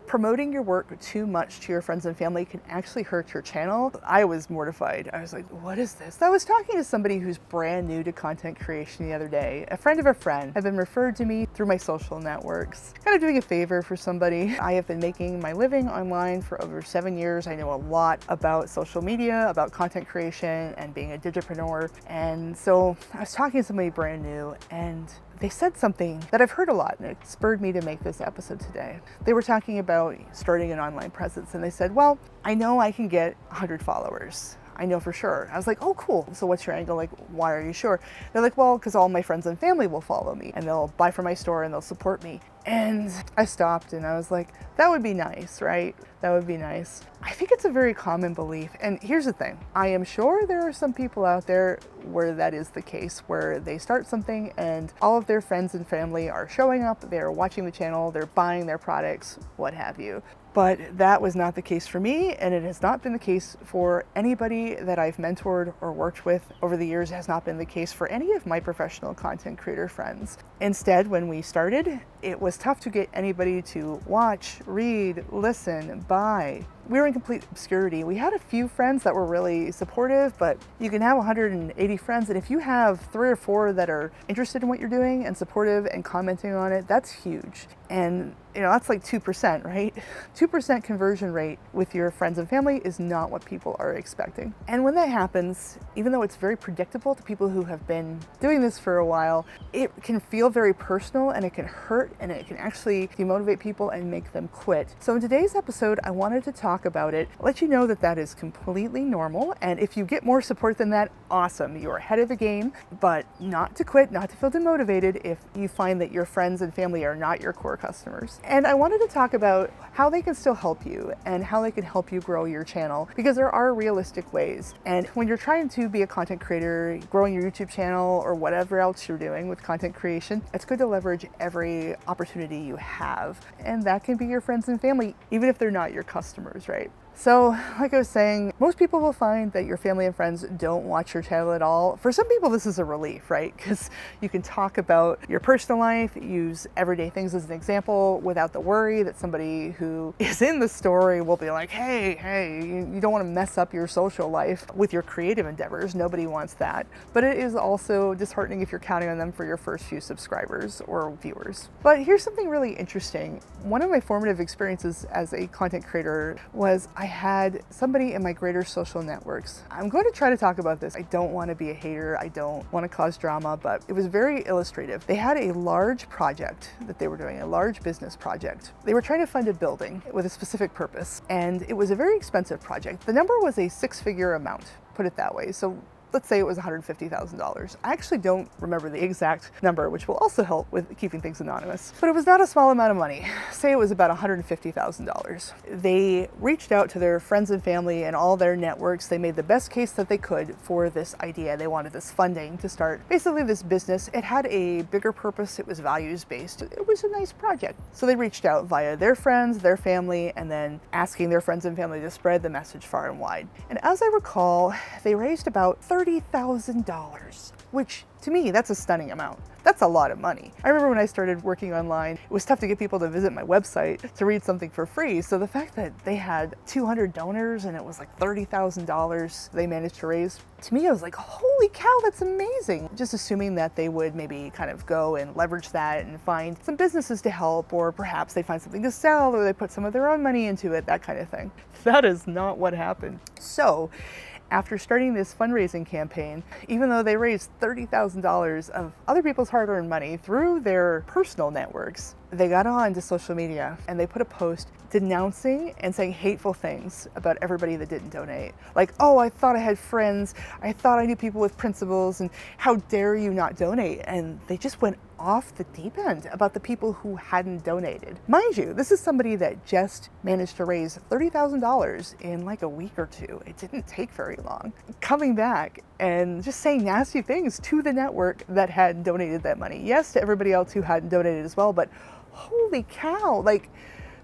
promoting your work too much to your friends and family can actually hurt your channel. I was mortified. I was like, what is this? I was talking to somebody who's brand new to content creation the other day. A friend of a friend had been referred to me through my social networks. Kind of doing a favor for somebody. I have been making my living online for over 7 years. I know a lot about social media, about content creation, and being a digipreneur. And so I was talking to somebody brand new, and they said something that I've heard a lot, and it spurred me to make this episode today. They were talking about starting an online presence, and they said, well, I know I can get 100 followers. I know for sure. I was like, oh, cool. So what's your angle? Like, why are you sure? They're like, well, because all my friends and family will follow me, and they'll buy from my store, and they'll support me. And I stopped, and I was like, that would be nice, right? That would be nice. I think it's a very common belief. And here's the thing. I am sure there are some people out there where that is the case, where they start something and all of their friends and family are showing up, they're watching the channel, they're buying their products, what have you. But that was not the case for me, and it has not been the case for anybody that I've mentored or worked with over the years. It has not been the case for any of my professional content creator friends. Instead, when we started, it was tough to get anybody to watch, read, listen, buy. We were in complete obscurity. We had a few friends that were really supportive, but you can have 180 friends, and if you have 3 or 4 that are interested in what you're doing and supportive and commenting on it, that's huge. And that's like 2%, right? 2% conversion rate with your friends and family is not what people are expecting. And when that happens, even though it's very predictable to people who have been doing this for a while, it can feel very personal, and it can hurt, and it can actually demotivate people and make them quit. So in today's episode, I wanted to talk about it, let you know that that is completely normal. And if you get more support than that, awesome. You're ahead of the game, but not to quit, not to feel demotivated if you find that your friends and family are not your core customers. And I wanted to talk about how they can still help you and how they can help you grow your channel, because there are realistic ways. And when you're trying to be a content creator, growing your YouTube channel or whatever else you're doing with content creation, it's good to leverage every opportunity you have. And that can be your friends and family, even if they're not your customers, right? So, like I was saying, most people will find that your family and friends don't watch your channel at all. For some people, this is a relief, right? Because you can talk about your personal life, use everyday things as an example without the worry that somebody who is in the story will be like, hey, you don't want to mess up your social life with your creative endeavors. Nobody wants that. But it is also disheartening if you're counting on them for your first few subscribers or viewers. But here's something really interesting. One of my formative experiences as a content creator was I had somebody in my greater social networks. I'm going to try to talk about this. I don't want to be a hater. I don't want to cause drama, but it was very illustrative. They had a large project that they were doing, a large business project. They were trying to fund a building with a specific purpose, and it was a very expensive project. The number was a 6-figure amount, put it that way. So let's say it was $150,000. I actually don't remember the exact number, which will also help with keeping things anonymous. But it was not a small amount of money. Say it was about $150,000. They reached out to their friends and family and all their networks. They made the best case that they could for this idea. They wanted this funding to start basically this business. It had a bigger purpose. It was values-based. It was a nice project. So they reached out via their friends, their family, and then asking their friends and family to spread the message far and wide. And as I recall, they raised about $30,000, which to me, that's a stunning amount. That's a lot of money. I remember when I started working online, it was tough to get people to visit my website to read something for free. So the fact that they had 200 donors and it was like $30,000 they managed to raise, to me, I was like, holy cow, that's amazing. Just assuming that they would maybe kind of go and leverage that and find some businesses to help, or perhaps they find something to sell, or they put some of their own money into it, that kind of thing. That is not what happened. So after starting this fundraising campaign, even though they raised $30,000 of other people's hard-earned money through their personal networks, they got on to social media and they put a post denouncing and saying hateful things about everybody that didn't donate. Like, oh, I thought I had friends, I thought I knew people with principles, and how dare you not donate? And they just went off the deep end about the people who hadn't donated. Mind you, this is somebody that just managed to raise $30,000 in like a week or two. It didn't take very long. Coming back and just saying nasty things to the network that had donated that money. Yes, to everybody else who hadn't donated as well, but holy cow, like,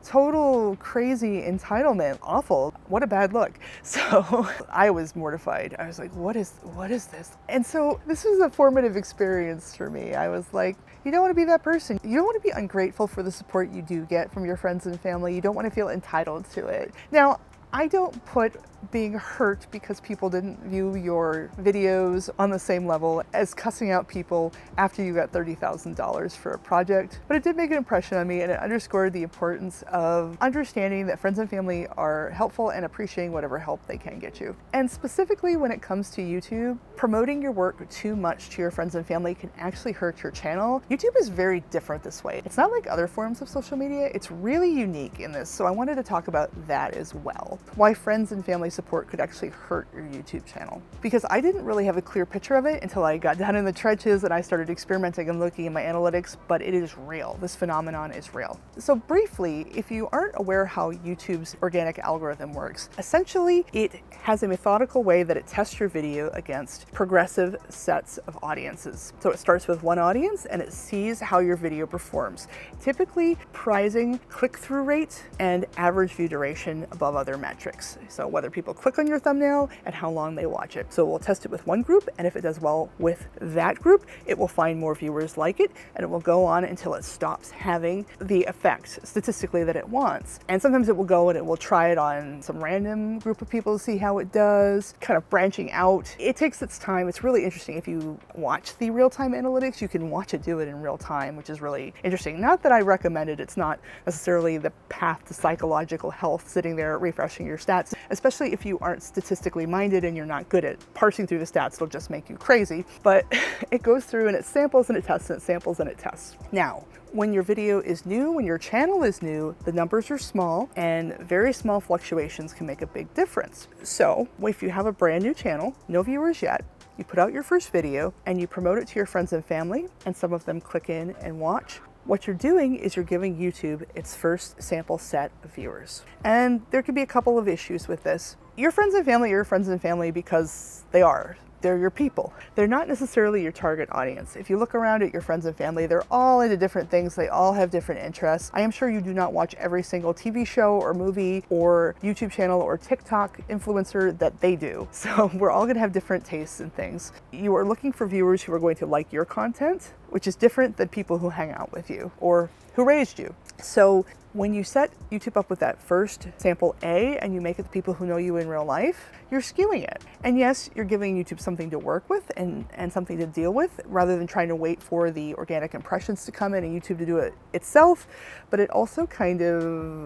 Total crazy entitlement. Awful. What a bad look. So I was mortified. I was like, what is this? And so this was a formative experience for me. I was like, you don't want to be that person. You don't want to be ungrateful for the support you do get from your friends and family. You don't want to feel entitled to it. Now, I don't put being hurt because people didn't view your videos on the same level as cussing out people after you got $30,000 for a project, but it did make an impression on me, and it underscored the importance of understanding that friends and family are helpful and appreciating whatever help they can get you. And specifically when it comes to YouTube, promoting your work too much to your friends and family can actually hurt your channel. YouTube is very different this way. It's not like other forms of social media. It's really unique in this, so I wanted to talk about that as well. Why friends and family support could actually hurt your YouTube channel. Because I didn't really have a clear picture of it until I got down in the trenches and I started experimenting and looking at my analytics, but it is real. This phenomenon is real. So briefly, if you aren't aware how YouTube's organic algorithm works, essentially it has a methodical way that it tests your video against progressive sets of audiences. So it starts with one audience and it sees how your video performs, typically prizing click-through rate and average view duration above other metrics. So whether people click on your thumbnail and how long they watch it. So we'll test it with one group, and if it does well with that group, it will find more viewers like it, and it will go on until it stops having the effect statistically that it wants. And sometimes it will go and it will try it on some random group of people to see how it does, kind of branching out. It takes its time. It's really interesting. If you watch the real-time analytics, you can watch it do it in real time, which is really interesting. Not that I recommend it. It's not necessarily the path to psychological health, sitting there refreshing your stats, especially if you aren't statistically minded and you're not good at parsing through the stats. It'll just make you crazy. But it goes through and it samples and it tests and it samples and it tests. Now, when your video is new, when your channel is new, the numbers are small and very small fluctuations can make a big difference. So if you have a brand new channel, no viewers yet, you put out your first video and you promote it to your friends and family, and some of them click in and watch. What you're doing is you're giving YouTube its first sample set of viewers. And there could be a couple of issues with this. Your friends and family are your friends and family because they are. They're your people. They're not necessarily your target audience. If you look around at your friends and family, they're all into different things. They all have different interests. I am sure you do not watch every single TV show or movie or YouTube channel or TikTok influencer that they do. So we're all gonna have different tastes and things. You are looking for viewers who are going to like your content, which is different than people who hang out with you or who raised you. So when you set YouTube up with that first sample A and you make it the people who know you in real life, you're skewing it. And yes, you're giving YouTube something to work with and something to deal with rather than trying to wait for the organic impressions to come in and YouTube to do it itself. But it also kind of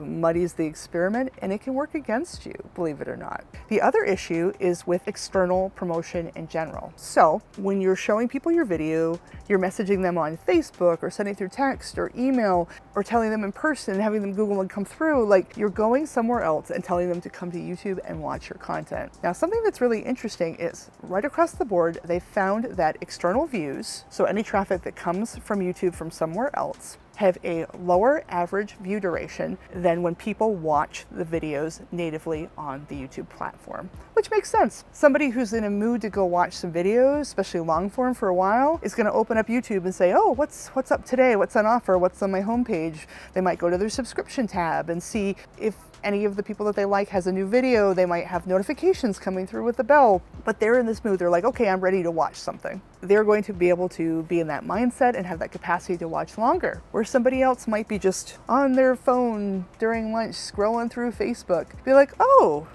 muddies the experiment and it can work against you, believe it or not. The other issue is with external promotion in general. So when you're showing people your video, you're messaging them on Facebook or sending through text or email or telling them in person and having them Google and come through, like you're going somewhere else and telling them to come to YouTube and watch your content. Now, something that's really interesting is right across the board, they found that external views, so any traffic that comes from YouTube from somewhere else, have a lower average view duration than when people watch the videos natively on the YouTube platform, which makes sense. Somebody who's in a mood to go watch some videos, especially long form for a while, is going to open up YouTube and say, oh, what's up today? What's on offer? What's on my homepage? They might go to their subscription tab and see if any of the people that they like has a new video. They might have notifications coming through with the bell, but they're in this mood. They're like, okay, I'm ready to watch something. They're going to be able to be in that mindset and have that capacity to watch longer, where somebody else might be just on their phone during lunch, scrolling through Facebook. Be like, oh,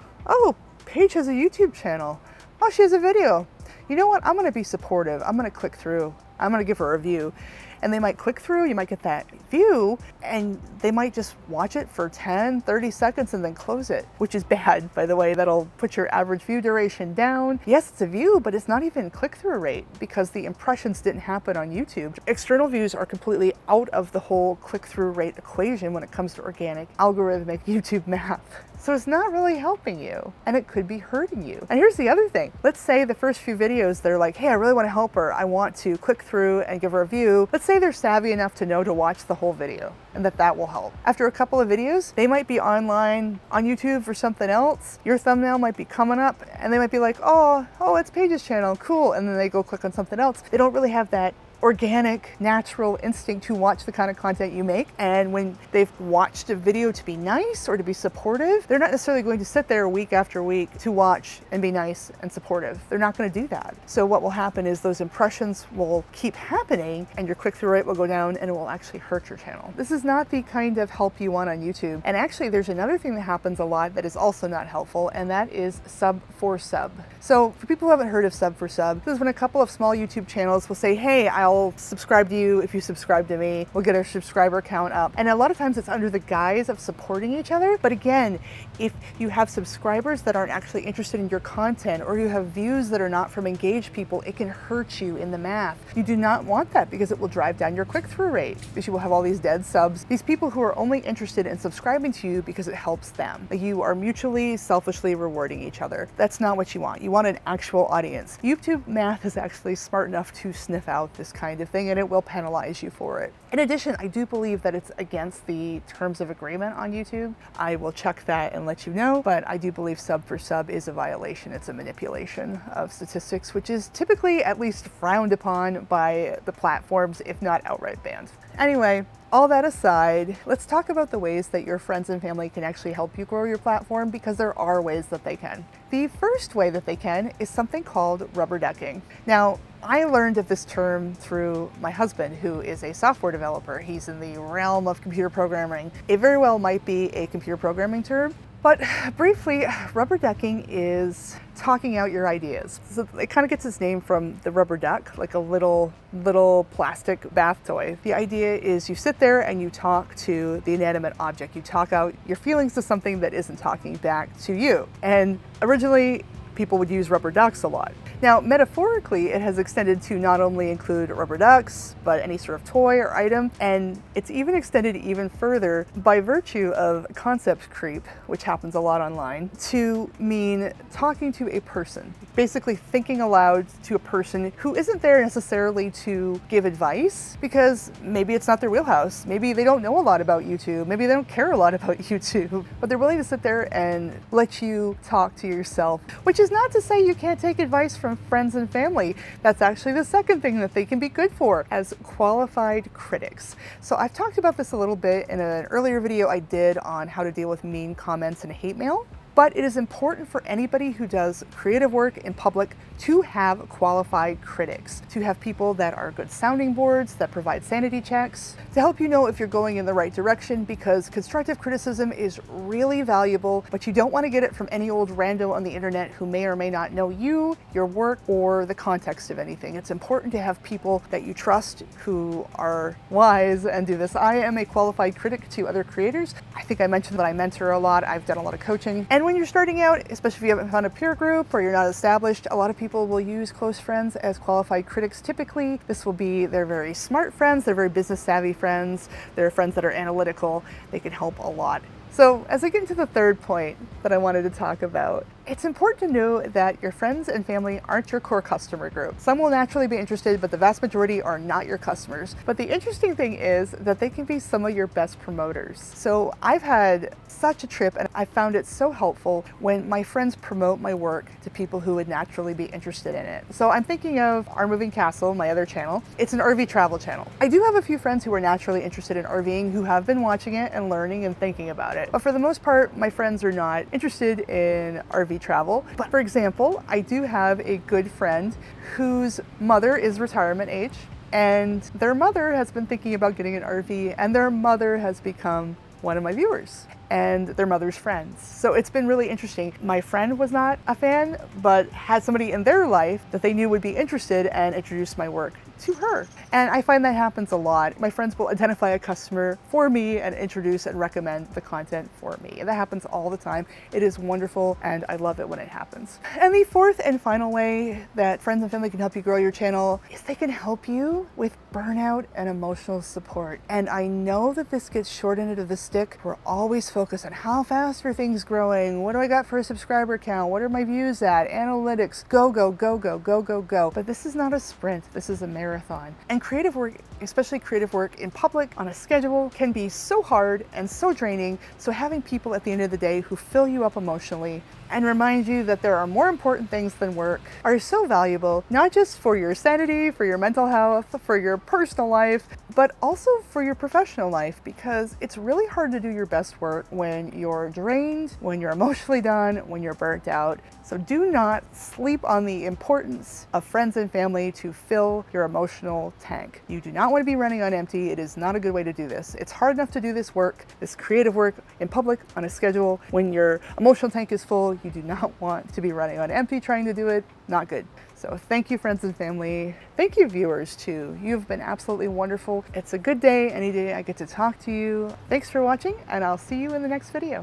Paige has a YouTube channel. Oh, she has a video. You know what? I'm going to be supportive. I'm going to click through. I'm going to give her a review. And they might click through, you might get that view, and they might just watch it for 10, 30 seconds and then close it, which is bad, by the way. That'll put your average view duration down. Yes, it's a view, but it's not even click-through rate because the impressions didn't happen on YouTube. External views are completely out of the whole click-through rate equation when it comes to organic, algorithmic YouTube math. So it's not really helping you, and it could be hurting you. And here's the other thing. Let's say the first few videos, they're like, hey, I really want to help her. I want to click through and give her a view. Let's say they're savvy enough to know to watch the whole video and that will help. After a couple of videos, they might be online on YouTube for something else. Your thumbnail might be coming up and they might be like, oh, it's Paige's channel, cool. And then they go click on something else. They don't really have that organic, natural instinct to watch the kind of content you make. And when they've watched a video to be nice or to be supportive, they're not necessarily going to sit there week after week to watch and be nice and supportive. They're not going to do that. So what will happen is those impressions will keep happening and your click-through rate will go down and it will actually hurt your channel. This is not the kind of help you want on YouTube. And actually there's another thing that happens a lot that is also not helpful, and that is sub for sub. So for people who haven't heard of sub for sub, this is when a couple of small YouTube channels will say, hey, I'll subscribe to you if you subscribe to me. We'll get our subscriber count up. And a lot of times it's under the guise of supporting each other. But again, if you have subscribers that aren't actually interested in your content, or you have views that are not from engaged people, it can hurt you in the math. You do not want that because it will drive down your click-through rate, because you will have all these dead subs, these people who are only interested in subscribing to you because it helps them. Like, you are mutually, selfishly rewarding each other. That's not what you want. You want an actual audience. YouTube math is actually smart enough to sniff out this kind of thing, and it will penalize you for it. In addition, I do believe that it's against the terms of agreement on YouTube. I will check that and let you know, but I do believe sub for sub is a violation. It's a manipulation of statistics, which is typically at least frowned upon by the platforms, if not outright banned. Anyway, all that aside, let's talk about the ways that your friends and family can actually help you grow your platform, because there are ways that they can. The first way that they can is something called rubber ducking. Now, I learned of this term through my husband, who is a software developer. He's in the realm of computer programming. It very well might be a computer programming term, but briefly, rubber ducking is talking out your ideas. So it kind of gets its name from the rubber duck, like a little plastic bath toy. The idea is you sit there and you talk to the inanimate object. You talk out your feelings to something that isn't talking back to you. And originally, people would use rubber ducks a lot. Now, metaphorically, it has extended to not only include rubber ducks, but any sort of toy or item, and it's even extended even further by virtue of concept creep, which happens a lot online, to mean talking to a person. Basically thinking aloud to a person who isn't there necessarily to give advice, because maybe it's not their wheelhouse. Maybe they don't know a lot about YouTube. Maybe they don't care a lot about YouTube, but they're willing to sit there and let you talk to yourself, which is not to say you can't take advice from friends and family. That's actually the second thing that they can be good for, as qualified critics. So I've talked about this a little bit in an earlier video I did on how to deal with mean comments and hate mail. But it is important for anybody who does creative work in public to have qualified critics, to have people that are good sounding boards, that provide sanity checks, to help you know if you're going in the right direction, because constructive criticism is really valuable, but you don't want to get it from any old rando on the internet who may or may not know you, your work, or the context of anything. It's important to have people that you trust who are wise and do this. I am a qualified critic to other creators. I think I mentioned that I mentor a lot. I've done a lot of coaching. And when you're starting out, especially if you haven't found a peer group or you're not established, a lot of people will use close friends as qualified critics. Typically, this will be their very smart friends, their very business savvy friends, their friends that are analytical. They can help a lot. So as I get into the third point that I wanted to talk about, it's important to know that your friends and family aren't your core customer group. Some will naturally be interested, but the vast majority are not your customers. But the interesting thing is that they can be some of your best promoters. So I've had such a trip, and I found it so helpful when my friends promote my work to people who would naturally be interested in it. So I'm thinking of Our Moving Castle, my other channel. It's an RV travel channel. I do have a few friends who are naturally interested in RVing who have been watching it and learning and thinking about it. But for the most part, my friends are not interested in RV travel. But for example, I do have a good friend whose mother is retirement age, and their mother has been thinking about getting an RV, and their mother has become one of my viewers and their mother's friends. So it's been really interesting. My friend was not a fan, but had somebody in their life that they knew would be interested and introduced my work to her. And I find that happens a lot. My friends will identify a customer for me and introduce and recommend the content for me. And that happens all the time. It is wonderful, and I love it when it happens. And the fourth and final way that friends and family can help you grow your channel is they can help you with burnout and emotional support. And I know that this gets short end of the stick. We're always focused on how fast are things growing? What do I got for a subscriber count? What are my views at? Analytics, go, go, go, go, go, go, go. But this is not a sprint. This is a marathon. marathon. And creative work, especially creative work in public on a schedule, can be so hard and so draining. So having people at the end of the day who fill you up emotionally and remind you that there are more important things than work are so valuable, not just for your sanity, for your mental health, for your personal life, but also for your professional life, because it's really hard to do your best work when you're drained, when you're emotionally done, when you're burnt out. So do not sleep on the importance of friends and family to fill your emotional tank. You do not want to be running on empty. It is not a good way to do this. It's hard enough to do this work, this creative work in public on a schedule. When your emotional tank is full, you do not want to be running on empty trying to do it. Not good. So thank you, friends and family. Thank you, viewers, too. You've been absolutely wonderful. It's a good day any day I get to talk to you. Thanks for watching, and I'll see you in the next video.